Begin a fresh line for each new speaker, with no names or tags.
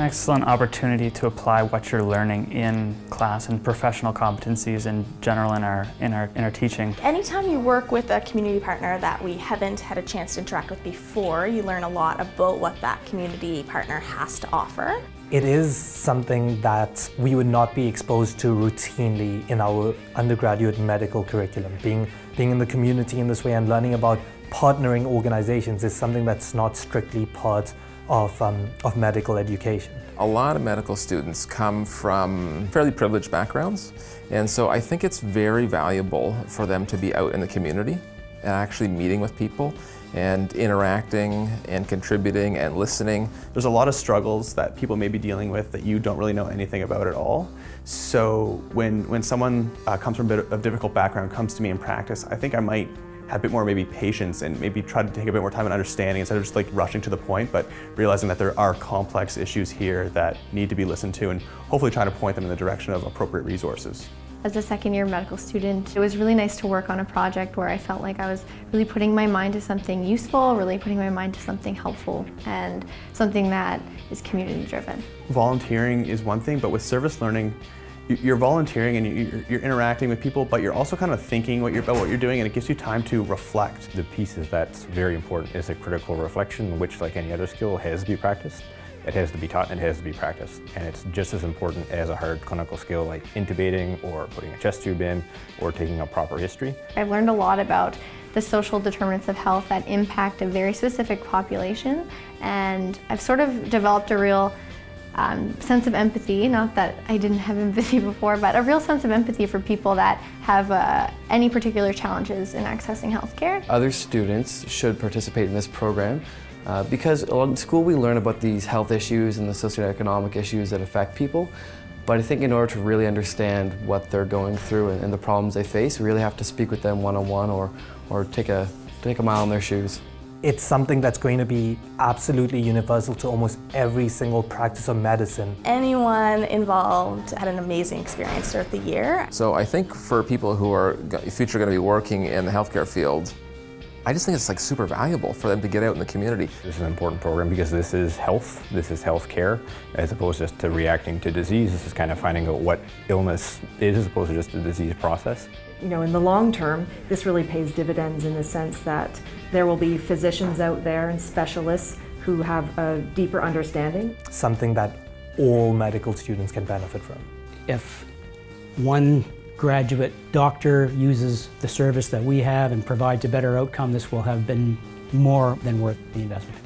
excellent opportunity to apply what you're learning in class and professional competencies in general in our teaching.
Anytime you work with a community partner that we haven't had a chance to interact with before, you learn a lot about what that community partner has to offer.
It is something that we would not be exposed to routinely in our undergraduate medical curriculum. Being in the community in this way and learning about partnering organizations is something that's not strictly part of medical education.
A lot of medical students come from fairly privileged backgrounds, and so I think it's very valuable for them to be out in the community and actually meeting with people and interacting and contributing and listening.
There's a lot of struggles that people may be dealing with that you don't really know anything about at all. So when someone comes from a bit of difficult background, comes to me in practice, I think I might have a bit more maybe patience and maybe try to take a bit more time in understanding instead of just like rushing to the point, but realizing that there are complex issues here that need to be listened to and hopefully trying to point them in the direction of appropriate resources.
As a second-year medical student, it was really nice to work on a project where I felt like I was really putting my mind to something useful, really putting my mind to something helpful, and something that is community-driven.
Volunteering is one thing, but with service learning, you're volunteering and you're interacting with people, but you're also kind of thinking about what you're doing, and it gives you time to reflect.
The piece that's very important is a critical reflection, which, like any other skill, has to be practiced. It has to be taught and it has to be practiced. And it's just as important as a hard clinical skill like intubating or putting a chest tube in or taking a proper history.
I've learned a lot about the social determinants of health that impact a very specific population, and I've sort of developed a real sense of empathy, not that I didn't have empathy before, but a real sense of empathy for people that have any particular challenges in accessing healthcare.
Other students should participate in this program because in school we learn about these health issues and the socioeconomic issues that affect people, but I think in order to really understand what they're going through and the problems they face, we really have to speak with them one-on-one or take a mile in their shoes.
It's something that's going to be absolutely universal to almost every single practice of medicine.
Anyone involved had an amazing experience throughout the year.
So I think for people who are future going to be working in the healthcare field, I just think it's like super valuable for them to get out in the community.
This is an important program because this is health, this is health care, as opposed just to reacting to disease. This is kind of finding out what illness is as opposed to just a disease process.
You know, in the long term, this really pays dividends in the sense that there will be physicians out there and specialists who have a deeper understanding.
Something that all medical students can benefit from.
If one graduate doctor uses the service that we have and provides a better outcome, this will have been more than worth the investment.